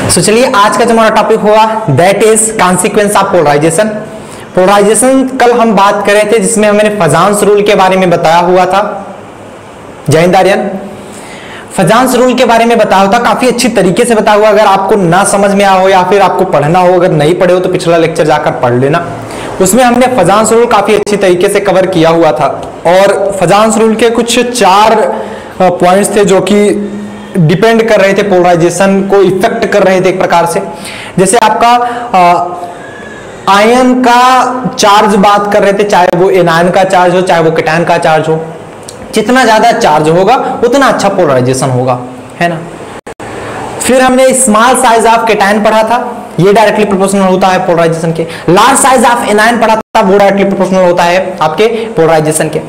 तो चलिए आज का जो हमारा टॉपिक होगा that is consequence of polarisation. Polarisation कल हम बात कर रहे थे जिसमें हमने फजांस रूल के बारे में बताया हुआ था। जय हिंद आर्यन। फजांस रूल के बारे में बताया हुआ था, काफी अच्छी तरीके से बताया हुआ। अगर आपको ना समझ में आया हो या फिर आपको पढ़ना हो, अगर नहीं पढ़े हो तो पिछला लेक्चर जाकर पढ़ लेना। उसमें हमने फजांस रूल काफी अच्छी तरीके से कवर किया हुआ था और फजांस रूल के कुछ 4 पॉइंट्स थे जो कि डिपेंड कर रहे थे, पोलराइजेशन को इफेक्ट कर रहे थे एक प्रकार से। जैसे आपका आयन का चार्ज बात कर रहे थे, चाहे वो एनायन का चार्ज हो चाहे वो कैटायन का चार्ज हो, जितना ज्यादा चार्ज होगा उतना अच्छा पोलराइजेशन होगा, है ना। फिर हमने स्मॉल साइज ऑफ कैटायन पढ़ा था, ये डायरेक्टली प्रोपोर्शनल होता है पोलराइजेशन के। लार्ज साइज ऑफ एनायन पढ़ा था, वो डायरेक्टली प्रोपोर्शनल होता है आपके पोलराइजेशन के।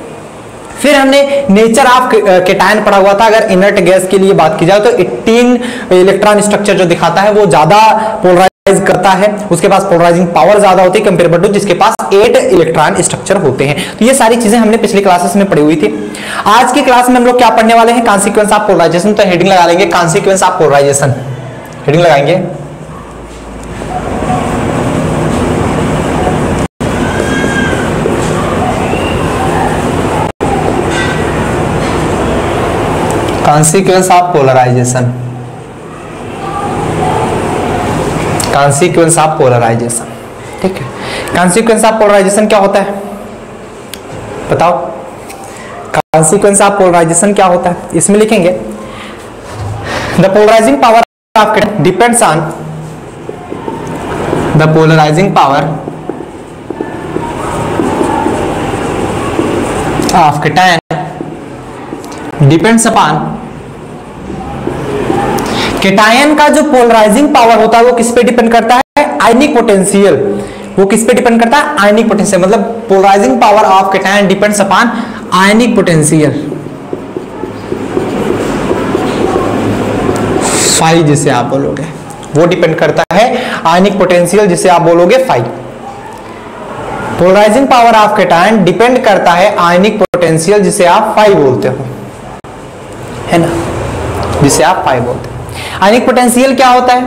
फिर हमने नेचर ऑफ कैटायन पढ़ा हुआ था। अगर इनर्ट गैस के लिए बात की जाए तो 18 इलेक्ट्रॉन स्ट्रक्चर जो दिखाता है वो ज्यादा पोलराइज करता है, उसके पास पोलराइजिंग पावर ज्यादा होती है कंपेरेबल टू जिसके पास 8 इलेक्ट्रॉन स्ट्रक्चर होते हैं। तो ये सारी चीजें हमने पिछली क्लासेस में पढ़ी हुई थी। आज की क्लास में हम लोग क्या पढ़ने वाले हैं, कॉन्सिक्वेंस ऑफ पोलराइजेशन। तो हेडिंग लगा लेंगे कॉन्सिक्वेंस ऑफ पोलराइजेशन, हेडिंग लगाएंगे consequence of polarisation. Consequence of polarisation, ठीक है। कॉन्सिक्वेंस ऑफ पोलराइजेशन क्या होता है बताओ। कॉन्सिक्वेंस ऑफ पोलराइजेशन क्या होता है, इसमें लिखेंगे the polarising power of cation depends on the polarising power of cation depends upon. Cation का जो पोलराइजिंग पावर होता है वो किस पे डिपेंड करता है, आयनिक पोटेंशियल। वो किस पे डिपेंड करता है, आयनिक पोटेंशियल। मतलब polarising power of cation depends upon ionic potential, phi जिसे आप बोलोगे, वो डिपेंड करता है आयनिक पोटेंशियल जिसे आप बोलोगे phi. Polarising power of cation depend करता है आयनिक पोटेंशियल जिसे आप फाई बोलते हो, है ना, जिसे आप फाई बोलते हैं। आयनिक पोटेंशियल क्या होता है,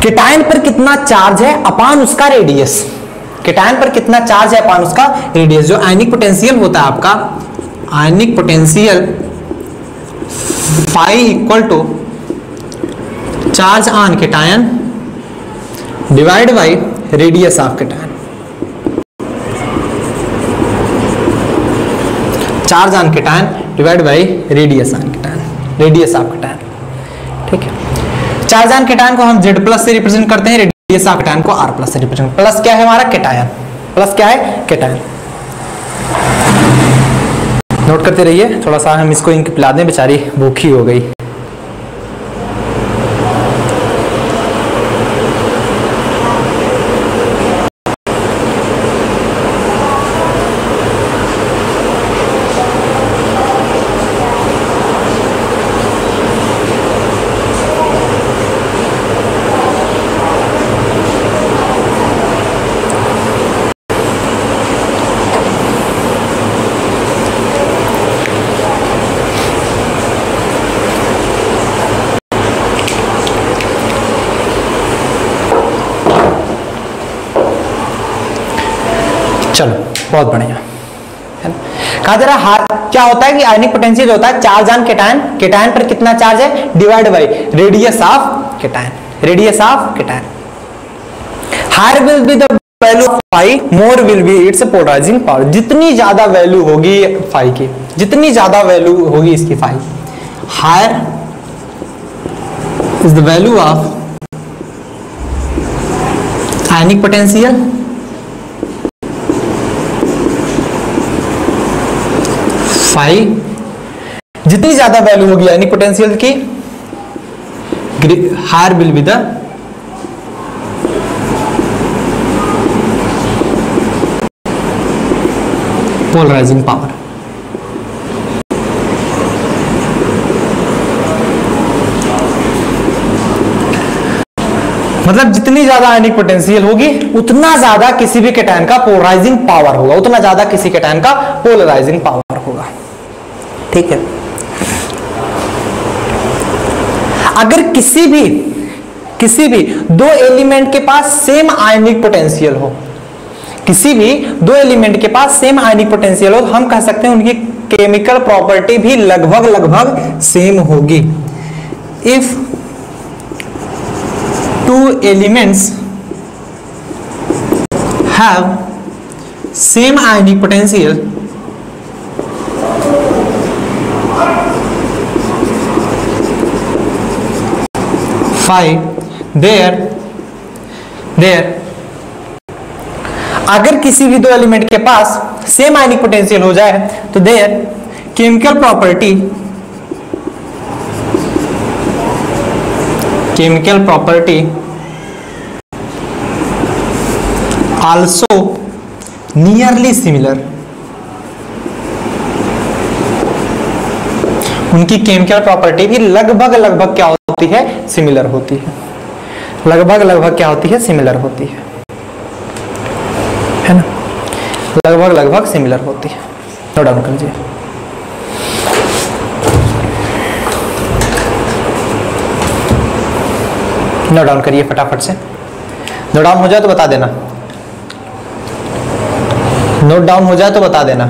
कैटायन पर कितना चार्ज है अपान उसका रेडियस। कैटायन पर कितना चार्ज है अपान उसका रेडियस। जो आयनिक पोटेंशियल होता है आपका, ionic potential phi equal to charge on cation divide by radius of cation. Charge on cation divide by radius on cation, radius of cation, ठीक है। चार्ज ऑन कैटायन को हम Z+ से रिप्रेजेंट करते हैं, रेडियस ऑफ कैटायन को R+ से represent. Plus क्या है हमारा कैटायन, प्लस क्या है कैटायन। नोट करते रहिए, थोड़ा सा हम इसको इनकी पिला दें, बेचारी भूखी हो गई। चलो बहुत बढ़िया, है ना। कहा जा रहा है क्या होता है कि आयनिक पोटेंशियल होता है चार्ज ऑन कैटायन, कैटायन पर कितना चार्ज है divide by radius of cation, radius of cation. Higher will be the value of phi, more will be its polarising power. जितनी ज्यादा वैल्यू होगी फाई की, जितनी ज्यादा वैल्यू होगी इसकी phi, higher is the value of ionic potential phi. जितनी ज्यादा वैल्यू होगी आयनिक पोटेंशियल की, higher will be the polarising power. मतलब जितनी ज्यादा आयनिक पोटेंशियल होगी उतना ज्यादा किसी भी कैटायन का पोलराइजिंग पावर होगा, उतना ज्यादा किसी कैटायन का पोलराइजिंग पावर होगा, ठीक है। अगर किसी भी दो एलिमेंट के पास सेम आयनिक पोटेंशियल हो, किसी भी दो एलिमेंट के पास सेम आयनिक पोटेंशियल हो, तो हम कह सकते हैं उनकी केमिकल प्रॉपर्टी भी लगभग सेम होगी। If two elements have same ionic potential, there अगर किसी भी दो एलिमेंट के पास सेम आयनिक पोटेंशियल हो जाए तो there chemical property also nearly similar, उनकी केमिकल प्रॉपर्टी भी लगभग क्या होती है, सिमिलर होती है, लगभग क्या होती है, सिमिलर होती है ना, लगभग सिमिलर होती है। नोट डाउन कीजिए। नोट डाउन करिए फटाफट से, नोट डाउन हो जाए तो बता देना, नोट डाउन हो जाए तो बता देना।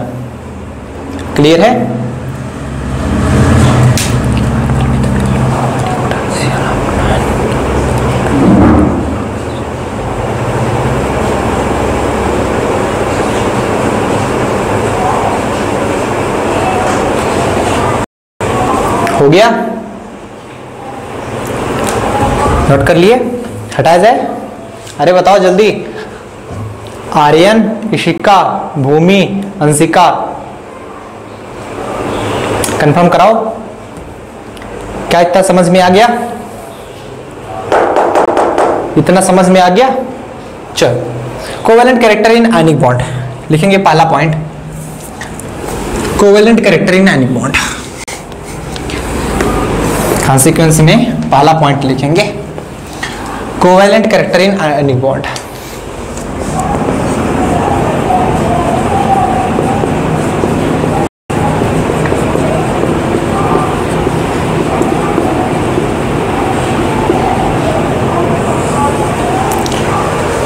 क्लियर है? हो गया? नोट कर लिए? हटाया जाए? अरे बताओ जल्दी। आर्यन, इशिका, भूमि, अंशिका, कंफर्म कराओ। क्या इतना समझ में आ गया? इतना समझ में आ गया? चल, covalent character in ionic bond लिखेंगे। पहला point, covalent character in ionic bond. Consequence में पहला पॉइंट लिखेंगे covalent character in ionic bond.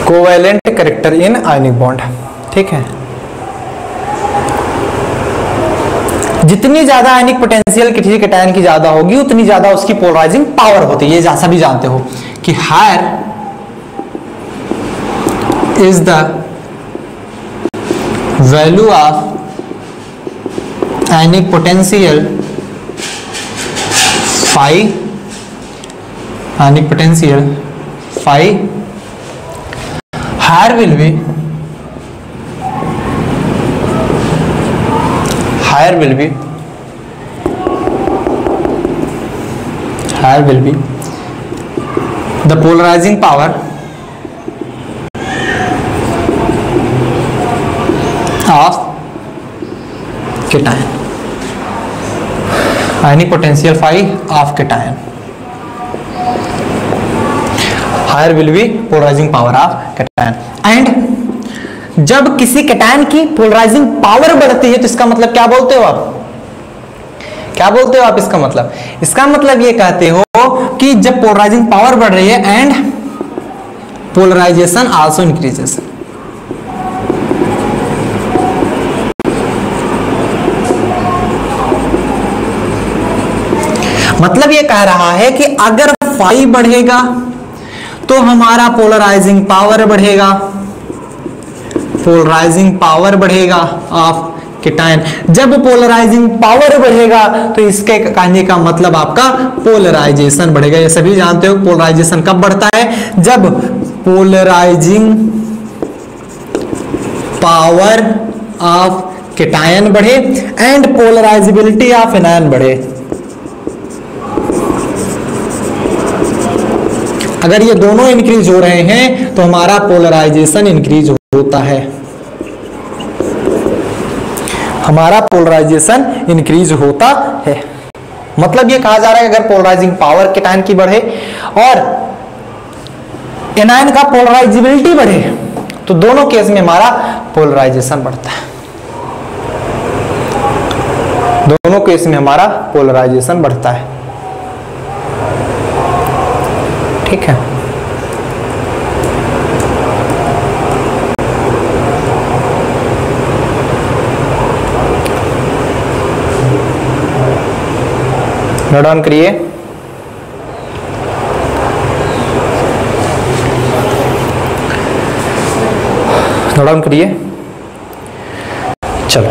Covalent character in ionic bond, ठीक है। जितनी ज्यादा आयनिक पोटेंशियल किसी कैटायन की ज्यादा होगी उतनी ज्यादा उसकी पोलराइजिंग पावर होती है। ये सभी जानते हो कि higher is the value of ionic potential phi, ionic potential phi, higher will be the polarizing power of cation, ionic potential phi of cation, higher will be polarizing power of cation। and जब किसी cation की polarising power बढ़ती है तो इसका मतलब क्या बोलते हो आप? क्या बोलते हो आप? इसका मतलब ये कहते हो कि जब पोलराइजिंग पावर बढ़ रही है एंड पोलराइजेशन आल्सो इंक्रीजेस। मतलब ये कह रहा है कि अगर फाई बढ़ेगा तो हमारा पोलराइजिंग पावर बढ़ेगा, पोलराइजिंग पावर बढ़ेगा ऑफ कैटायन। जब पोलराइजिंग पावर बढ़ेगा तो इसके कहने का मतलब आपका पोलराइजेशन बढ़ेगा। ये सभी जानते हो पोलराइजेशन कब बढ़ता है? जब पोलराइजिंग पावर ऑफ कैटायन बढ़े एंड पोलराइजेबिलिटी ऑफ एनायन बढ़े। अगर ये दोनों इंक्रीज हो रहे हैं तो हमारा पोलराइजेशन इंक्रीज होता है, हमारा पोलराइजेशन इंक्रीज होता है। मतलब ये कहा जा रहा है अगर पोलराइजिंग पावर कैटायन की बढ़े और एनायन का पोलराइजेबिलिटी बढ़े तो दोनों केस में हमारा पोलराइजेशन बढ़ता है, दोनों केस में हमारा पोलराइजेशन बढ़ता है। ठीक है। नोट डाउन करिए। नोट डाउन करिए। चलो,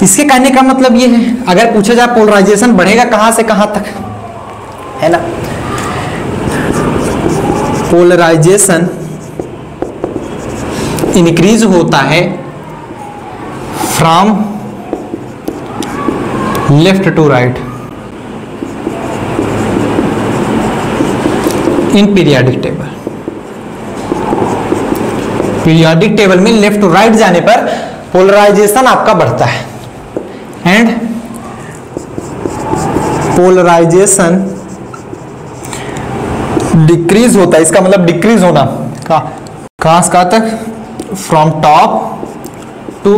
इसके कहने का मतलब ये है, अगर पूछा जाए पोलराइजेशन बढ़ेगा कहां से कहां तक, है ना। पोलराइजेशन इंक्रीज होता है from left to right in periodic table. Periodic table में लेफ्ट टू राइट जाने पर पोलराइजेशन आपका बढ़ता है, एंड पोलराइजेशन डिक्रीज होता है। इसका मतलब डिक्रीज होना कहां से कहां तक, from top to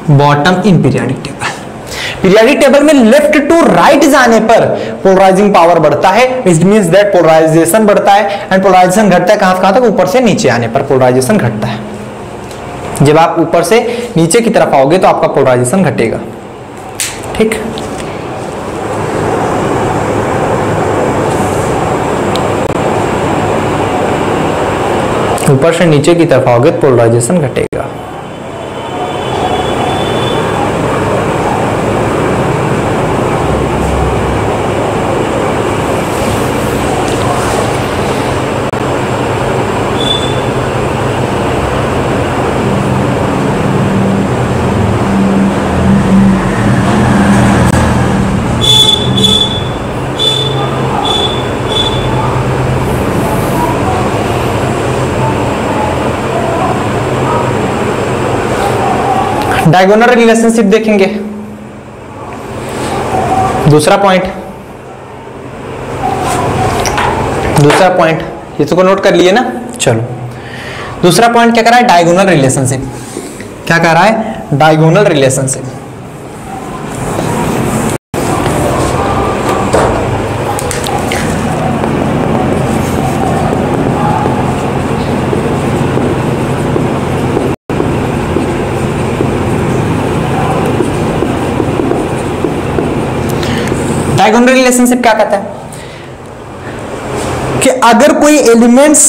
bottom in periodic table. Periodic table में लेफ्ट टू राइट जाने पर पोलराइजिंग पावर बढ़ता है, इट मींस दैट पोलराइजेशन बढ़ता है, एंड पोलराइजेशन घटता है कहां तक, ऊपर से नीचे आने पर पोलराइजेशन घटता है। जब आप ऊपर से नीचे की तरफ आओगे तो आपका पोलराइजेशन घटेगा, ठीक। ऊपर से नीचे की तरफ आओगे तो पोलराइजेशन घटेगा। डायगोनल रिलेशनशिप देखेंगे, दूसरा पॉइंट ये तो को नोट कर लिए ना। चलो, दूसरा पॉइंट क्या कर रहा है, डायगोनल रिलेशनशिप। क्या कह रहा है, डायगोनल रिलेशनशिप। डायगोनल रिलेशनशिप क्या कहता है कि अगर कोई एलिमेंट्स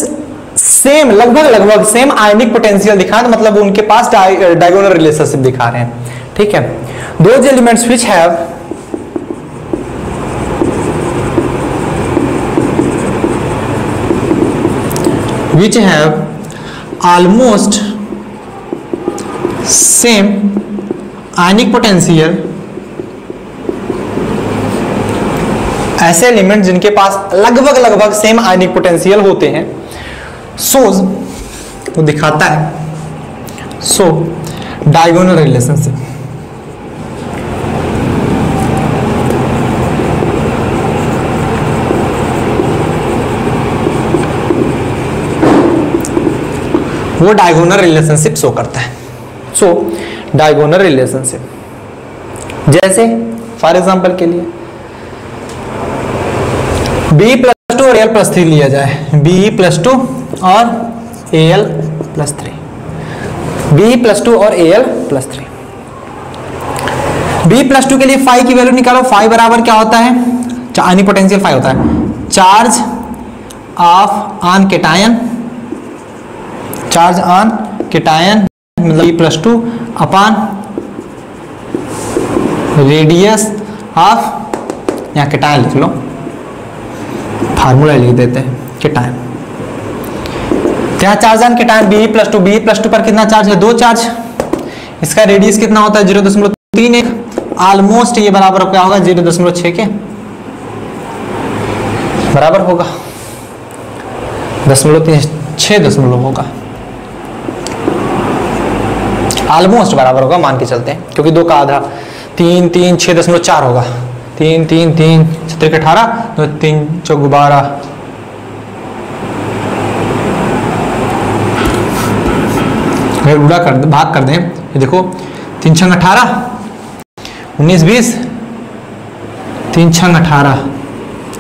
सेम लगभग सेम आयनिक पोटेंशियल दिखाएं तो मतलब उनके पास डायगोनल रिलेशनशिप दिखा रहे हैं, ठीक है। Those elements which have almost same ionic potential, ऐसे एलिमेंट जिनके पास लगभग सेम आयनिक पोटेंशियल होते हैं, सोज वो दिखाता है सो डायगोनल रिलेशनशिप। वो डायगोनल रिलेशनशिप शो करता है। सो डायगोनल रिलेशनशिप जैसे फॉर एग्जांपल के लिए Be+2 और Al+3 लिया जाए, Be+2 और Al+3, Be+2 और Al+3। Be+2 के लिए फाई की वैल्यू निकालो। फाई बराबर क्या होता है, आयनिक पोटेंशियल फाई होता है charge on cation, charge on cation मतलब Be+2 अपॉन रेडियस ऑफ, यहाँ केटायन लिख लो, फार्मूला लिख देते हैं केटायन। यहाँ चार्ज ऑन केटायन Be+2 पर कितना चार्ज है, 2 चार्ज। इसका रेडियस कितना होता है 0.31, ऑलमोस्ट ये बराबर क्या होगा 0.6 के बराबर होगा, 0.36 होगा, ऑलमोस्ट बराबर होगा मान के चलते हैं, क्योंकि 2 का आधा 3 3 6.4 होगा, 3 3 3 7 18 तो 3 4 12, अगर उड़ा कर भाग कर दें ये देखो 3 6 18 19 20 3 6 18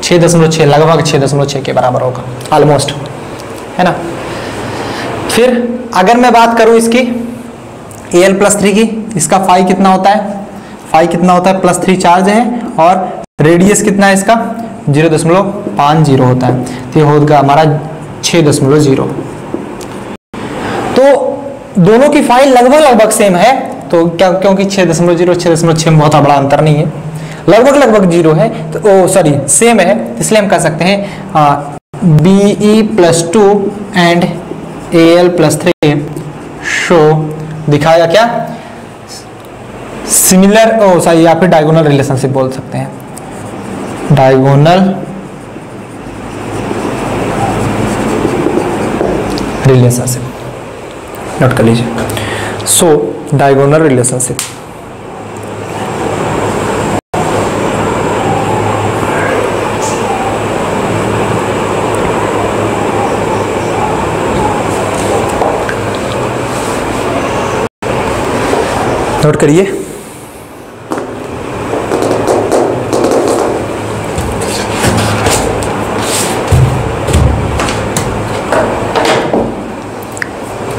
6 6.6, लगभग 6.6 के बराबर होगा, ऑलमोस्ट, है ना। फिर अगर मैं बात करूं इसकी Al+3 की, इसका फाई कितना होता है, फाई कितना होता है, +3 चार्ज है और रेडियस कितना है इसका 0.50 होता है, तो ये होगा हमारा 6.0। तो दोनों की फाइल लगभग सेम है, तो क्या, क्योंकि 6.6 में बहुत बड़ा अंतर नहीं है, लगभग 0 है, तो सॉरी सेम है, इसलिए हम कह सकते हैं Be+2 एंड Al+3 शो दिखाया क्या, सिमिलर, सॉरी या फिर डायगोनल रिलेशनशिप बोल सकते हैं, डायगोनल रिलेशनशिप, नोट कर लीजिए। सो डायगोनल रिलेशनशिप, नोट करिए।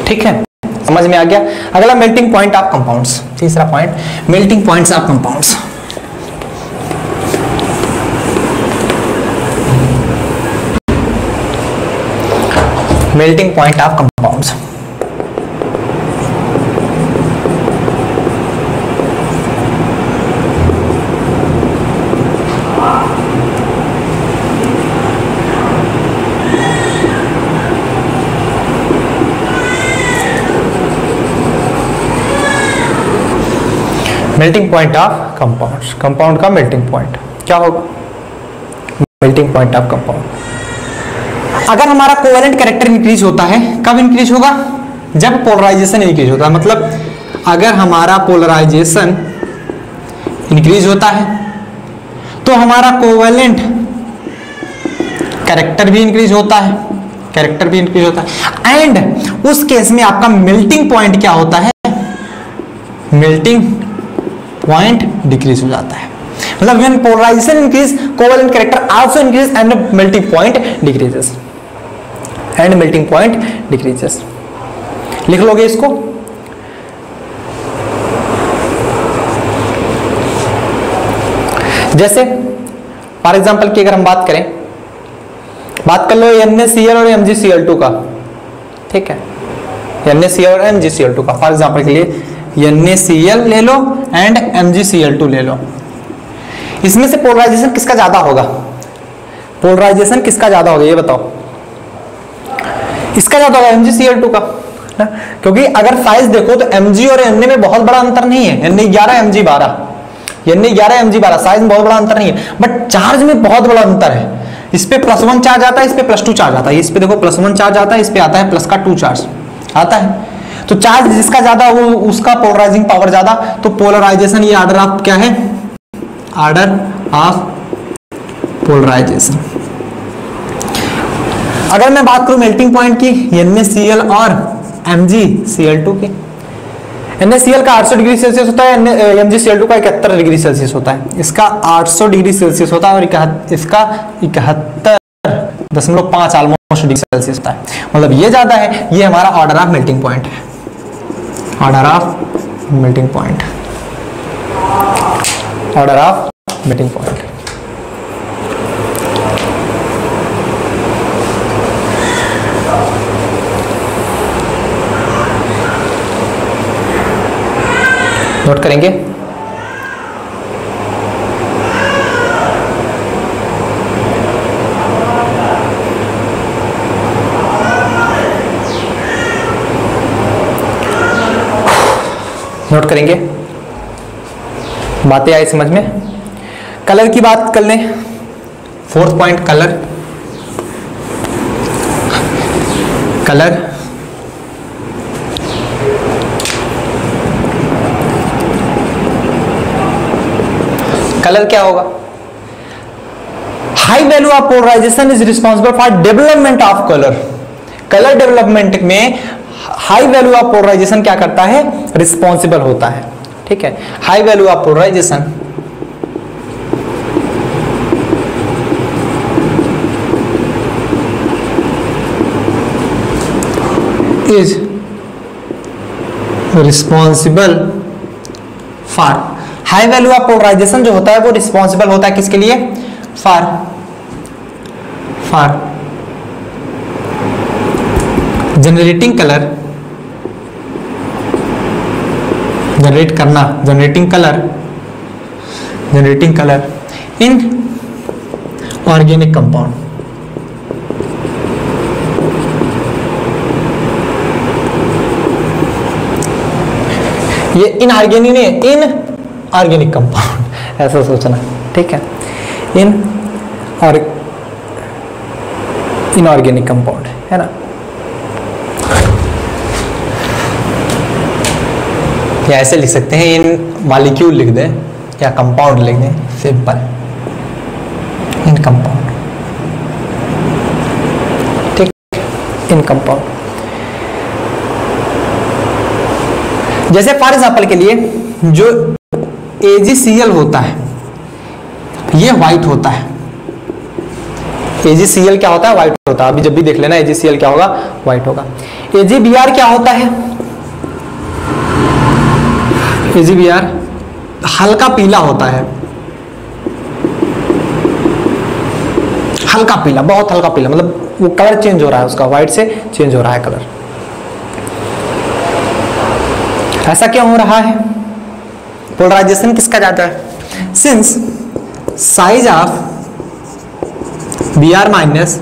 ठीक है, समझ में आ गया। अगला मेल्टिंग पॉइंट ऑफ कंपाउंड्स, तीसरा point melting points of compounds. Melting point of compounds, melting point of compounds, compound का मेल्टिंग पॉइंट क्या होगा, मेल्टिंग पॉइंट ऑफ कंपाउंड। अगर हमारा कोवेलेंट कैरेक्टर इंक्रीज होता है, कब इंक्रीज होगा, जब पोलराइजेशन इंक्रीज होता है, मतलब अगर हमारा पोलराइजेशन इंक्रीज होता है तो हमारा कोवेलेंट कैरेक्टर भी इंक्रीज होता है, कैरेक्टर भी इंक्रीज होता है, एंड उस केस में आपका मेल्टिंग पॉइंट क्या होता है, मेल्टिंग पॉइंट डिक्रीज हो जाता है। मतलब when polarisation increase covalent character also increase and melting point decreases, and melting point decreases. लिख लोगे इसको, जैसे फॉर एग्जांपल की अगर हम बात करें, बात कर लो NaCl और MgCl2 का, ठीक है, NaCl और MgCl2 का, फॉर एग्जांपल के लिए NaCl ले लो एंड MgCl2 ले लो। इसमें से पोलराइजेशन किसका ज्यादा होगा, पोलराइजेशन किसका ज्यादा होगा ये बताओ, इसका ज्यादा होगा MgCl2 का ना, क्योंकि अगर साइज देखो तो Mg और Na में बहुत बड़ा अंतर नहीं है, Na11 Mg12, Na11 Mg12 size में बहुत बड़ा अंतर नहीं है, बट चार्ज में बहुत बड़ा अंतर है। इस पे +1 चार्ज आता है, इस पे +2 चार्ज आता है, इस पे देखो +1 चार्ज आता है, इस पे आता है +2 चार्ज आता है। तो चार्ज जिसका ज्यादा वो उसका पोलराइजिंग पावर ज्यादा, तो पोलराइजेशन ये ऑर्डर ऑफ क्या है, ऑर्डर ऑफ पोलराइजेशन। अगर मैं बात करूं मेल्टिंग पॉइंट की NaCl और MgCl2 की, NaCl का 800 डिग्री सेल्सियस होता है, MgCl2 का 71 डिग्री सेल्सियस होता है। इसका 800 डिग्री सेल्सियस होता है और इसका 71.5 ऑलमोस्ट डिग्री सेल्सियस होता है, मतलब ये ज्यादा है। ये हमारा ऑर्डर ऑफ मेल्टिंग पॉइंट है, order of melting point, order of melting point. Note करेंगे, नोट करेंगे, बातें आई समझ में। कलर की बात कर लें, 4th point colour, colour colour क्या होगा, high value of polarisation is responsible for development of colour. Colour development में हाई वैल्यू ऑफ पोलराइजेशन क्या करता है, रिस्पॉन्सिबल होता है, ठीक है। High value of polarisation is responsible for, high value of polarisation जो होता है वो रिस्पॉन्सिबल होता है किसके लिए, for generating colour, generating colour in organic compound. ये इनऑर्गेनिक कंपाउंड ऐसा सोचना, ठीक है, इनऑर्गेनिक कंपाउंड है ना, या ऐसे लिख सकते हैं, इन मॉलिक्यूल लिख दें या कंपाउंड लिख दें, सिंपल, इन कंपाउंड, ठीक, इन कंपाउंड। जैसे फॉर एग्जांपल के लिए जो AgCl होता है ये व्हाइट होता है, AgCl क्या होता है, व्हाइट होता है, अभी जब भी देख लेना AgCl क्या होगा, व्हाइट होगा। AgBr क्या होता है, AgBr हल्का पीला होता है, हल्का पीला, बहुत हल्का पीला, मतलब वो कलर चेंज हो रहा है उसका, व्हाइट से चेंज हो रहा है कलर। ऐसा क्यों हो रहा है, पोलराइजेशन किसका ज्यादा है, since size of Br minus,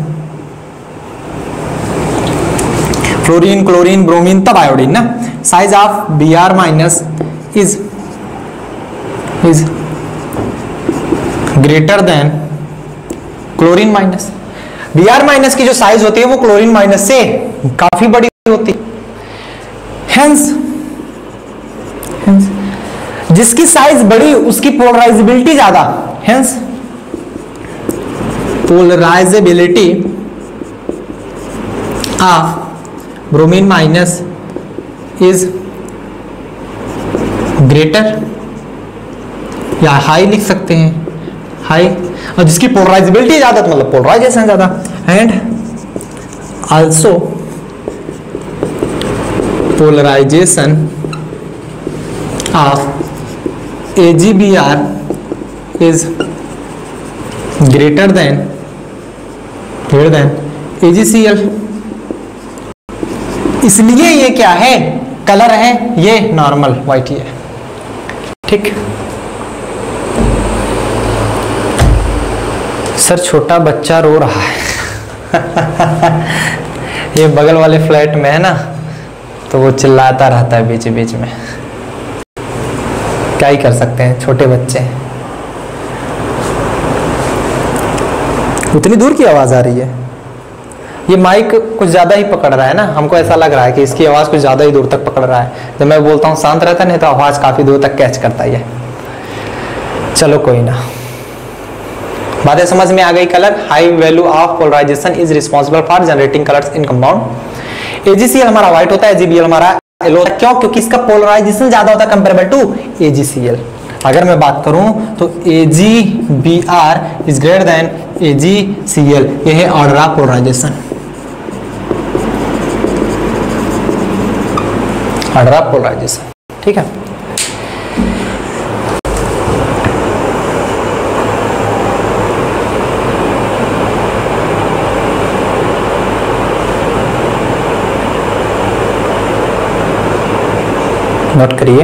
fluorine, chlorine, bromine, तब आयोडीन ना, size of Br minus is greater than chlorine minus. Br minus की जो साइज होती है वो क्लोरीन माइनस से काफी बड़ी होती है, हेंस जिसकी साइज बड़ी उसकी पोलराइजेबिलिटी ज्यादा, hence polarisability of bromine minus is greater, या हाई लिख सकते हैं, हाई, और जिसकी पोलराइजेबिलिटी ज्यादा तो मतलब पोलराइजेशन ज्यादा, and also polarisation of AgBr is greater than AgCl। इसलिए ये क्या है, कलर है, ये नॉर्मल व्हाइट ही है, ठीक। सर छोटा बच्चा रो रहा है ये बगल वाले फ्लैट में है ना, तो वो चिल्लाता रहता है बीच बीच में, क्या ही कर सकते हैं, छोटे बच्चे हैं। उतनी दूर की आवाज आ रही है, ये माइक कुछ ज्यादा ही पकड़ रहा है ना, हमको ऐसा लग रहा है कि इसकी आवाज कुछ ज्यादा ही दूर तक पकड़ रहा है। जब मैं बोलता हूँ शांत रहता नहीं तो आवाज काफी दूर तक कैच करता है। चलो कोई ना, बातें समझ में आ गई। Colour, high value of polarisation is responsible for generating colours in compound. AgCl हमारा व्हाइट होता है, AgBl हमारा येलो होता है। क्यों? क्योंकि इसका पोलराइजेशन ज्यादा होता है कंपेरेबल टू AgCl। अगर मैं बात करूं तो AgBr is greater than AgCl, यह है order of polarisation, order of polarisation, ठीक है। नोट करिए।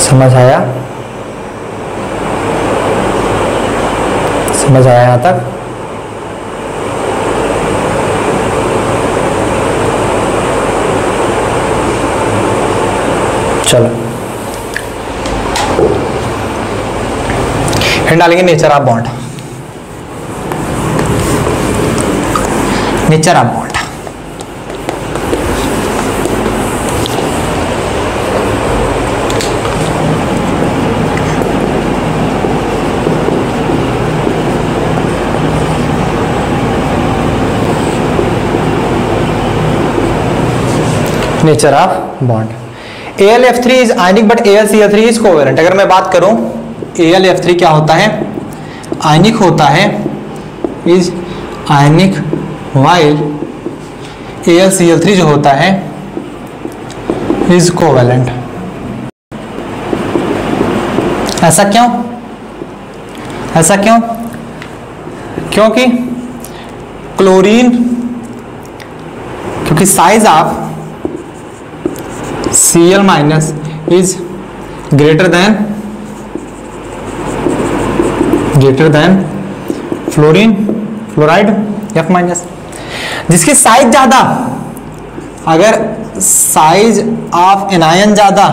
समझ आया? समझ आया यहां तक? चलो फिर डालेंगे nature of bond. Nature of bond, nature of bond. AlF3 is ionic but AlCl3 is covalent. अगर मैं बात करूं AlF3 क्या होता है, आयनिक होता है, इज आयनिक, वाइल AlCl3 जो होता है इज कोवेलेंट। ऐसा क्यों? ऐसा क्यों? क्योंकि क्लोरीन, क्योंकि size of Cl minus is greater then fluorine, fluoride F minus. जिसकी साइज ज्यादा, अगर साइज ऑफ एनायन ज्यादा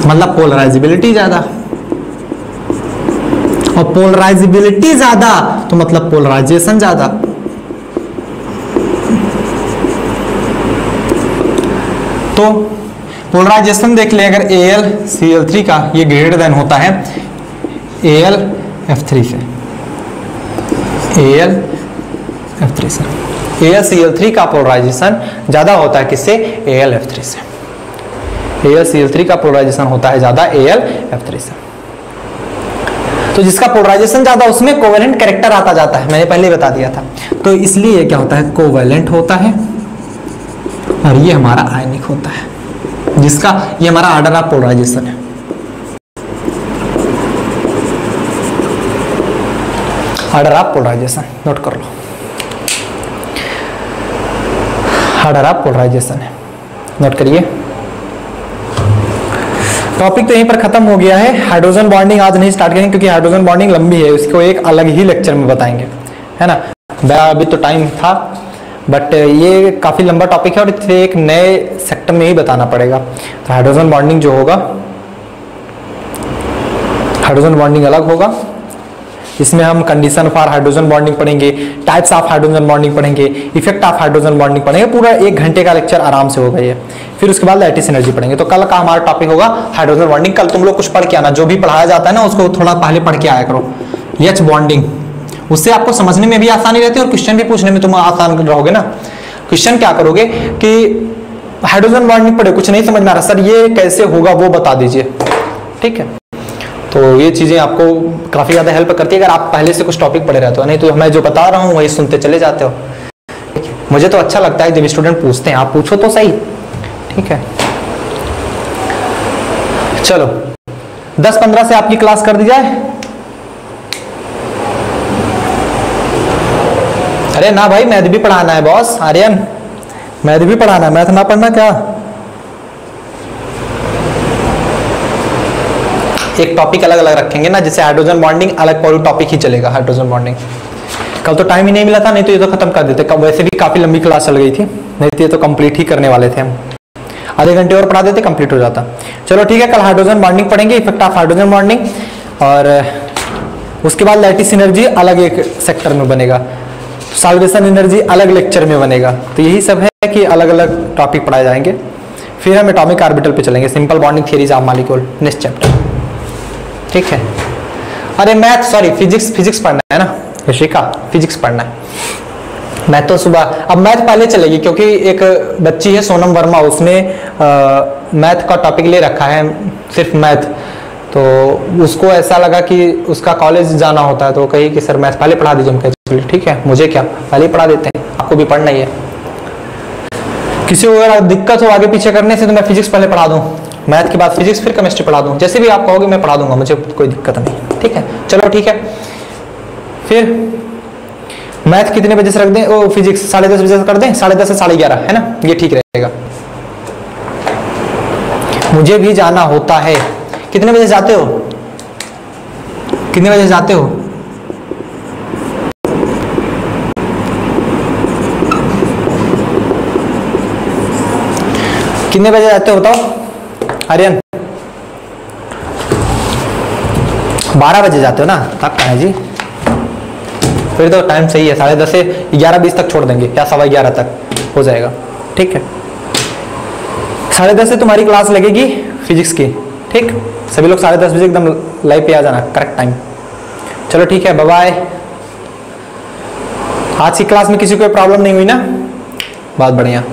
मतलब पोलराइजेबिलिटी ज्यादा, और पोलराइजेबिलिटी ज्यादा तो मतलब पोलराइजेशन ज्यादा। तो पोलराइजेशन देख ले, अगर AlCl3 का ये ग्रेटर देन होता है AlF3 से, AlF3 से, AlCl3 का पोलराइजेशन ज्यादा होता है किससे? AlF3 से। AlCl3 का पोलराइजेशन होता है ज्यादा AlF3 से। तो जिसका पोलराइजेशन ज्यादा उसमें कोवेलेंट कैरेक्टर आता जाता है, मैंने पहले बता दिया था। तो इसलिए क्या होता है, कोवेलेंट होता है, और ये हमारा आयनिक होता है, जिसका ये हमारा ऑर्डर ऑफ पोलराइजेशन है। ऑर्डर ऑफ पोलराइजेशन नोट कर लो, ऑर्डर ऑफ पोलराइजेशन है, नोट करिए। टॉपिक तो यहीं पर खत्म हो गया है। हाइड्रोजन बॉन्डिंग आज नहीं स्टार्ट करेंगे क्योंकि हाइड्रोजन बॉन्डिंग लंबी है, इसको एक अलग ही लेक्चर में बताएंगे, है ना। अभी तो टाइम था, बट ये काफी लंबा टॉपिक है और इसे एक नए सेक्टर में ही बताना पड़ेगा। तो हाइड्रोजन बॉन्डिंग जो होगा, हाइड्रोजन बॉन्डिंग अलग होगा, इसमें हम कंडीशन फॉर हाइड्रोजन बॉन्डिंग पढ़ेंगे, टाइप्स ऑफ हाइड्रोजन बॉन्डिंग पढ़ेंगे, इफेक्ट ऑफ हाइड्रोजन बॉन्डिंग पढ़ेंगे। पूरा 1 घंटे का लेक्चर आराम से होगा ये। फिर उसके बाद लैटिस एनर्जी पढ़ेंगे। तो कल का हमारा टॉपिक होगा हाइड्रोजन बॉन्डिंग। कल तुम लोग कुछ पढ़ के आना, जो भी पढ़ाया जाता है ना उसको थोड़ा पहले पढ़ के आया करो। H बॉन्डिंग, उससे आपको समझने में भी आसानी रहती है और क्वेश्चन भी पूछने में तुम आसान रहोगे ना। क्वेश्चन क्या करोगे कि हाइड्रोजन बॉन्डिंग पढ़े, कुछ नहीं समझ में आ रहा सर ये कैसे होगा वो बता दीजिए, ठीक है। तो ये चीजें आपको काफी ज्यादा हेल्प करती है अगर आप पहले से कुछ टॉपिक पढ़े रहते हो। नहीं तो मैं जो बता रहा हूँ वही सुनते चले जाते हो। मुझे तो अच्छा लगता है जब स्टूडेंट पूछते हैं, आप पूछो तो सही, ठीक है। चलो 10-15 से आपकी क्लास कर दी जाए। अरे ना भाई, मैथ भी पढ़ाना है बॉस, आर्यन मैथ भी पढ़ाना है, मैथ ना पढ़ना क्या? एक टॉपिक अलग अलग रखेंगे ना, जैसे हाइड्रोजन बॉन्डिंग अलग पूरा टॉपिक ही चलेगा हाइड्रोजन बॉन्डिंग। कल तो टाइम ही नहीं मिला था, नहीं तो ये तो खत्म कर देते। वैसे भी काफी लंबी क्लास चल गई थी, नहीं तो ये तो कंप्लीट ही करने वाले थे हम। आधे घंटे और पढ़ा देते, कंप्लीट हो जाता। चलो ठीक है, कल हाइड्रोजन बॉन्डिंग पढ़ेंगे, इफेक्ट ऑफ हाइड्रोजन बॉन्डिंग, और उसके बाद लैटिस एनर्जी अलग एक सेक्टर में बनेगा, सॉल्वेशन एनर्जी अलग लेक्चर में बनेगा। तो यही सब है कि अलग अलग टॉपिक पढ़ाए जाएंगे। फिर हम एटॉमिक ऑर्बिटल पे चलेंगे, simple bonding theories of molecule, next chapter, ठीक है। अरे मैथ सॉरी फिजिक्स पढ़ना है ना ऋषिका, फिजिक्स पढ़ना है। मैथ तो सुबह, अब मैथ पहले चलेगी क्योंकि एक बच्ची है सोनम वर्मा, उसने मैथ का टॉपिक ले रखा है, सिर्फ मैथ। तो उसको ऐसा लगा कि उसका कॉलेज जाना होता है, तो कही कि सर मैथ पहले पढ़ा दीजिए। हम कहे ठीक है, मुझे क्या, पहले पढ़ा देते हैं, आपको भी पढ़ना ही है। किसी को अगर दिक्कत हो आगे पीछे करने से तो मैं फिजिक्स पहले पढ़ा दूं, मैथ के बाद फिजिक्स फिर केमिस्ट्री पढ़ा दूं, जैसे भी आप कहोगे मैं पढ़ा दूंगा, मुझे कोई दिक्कत नहीं, ठीक है। चलो ठीक है, फिर मैथ कितने बजे से रख दें? ओ फिजिक्स 10:30 बजे से कर दें, 10:30 से 11:30, है ना, ये ठीक रहेगा। मुझे भी जाना होता है। कितने बजे जाते हो? कितने बजे जाते हो? कितने बजे जाते हो बताओ आर्यन? 12 बजे जाते हो ना, तब कहाँ है जी? फिर तो टाइम सही है, 10:30 से 11:20 तक छोड़ देंगे, या 11:15 तक हो जाएगा, ठीक है। 10:30 से तुम्हारी क्लास लगेगी फिजिक्स की, ठीक। सभी लोग 10:30 बजे एकदम लाइव पे आ जाना, करेक्ट टाइम। चलो ठीक है, बाय बाय। आज की क्लास में किसी को प्रॉब्लम नहीं हुई ना? बहुत बढ़िया।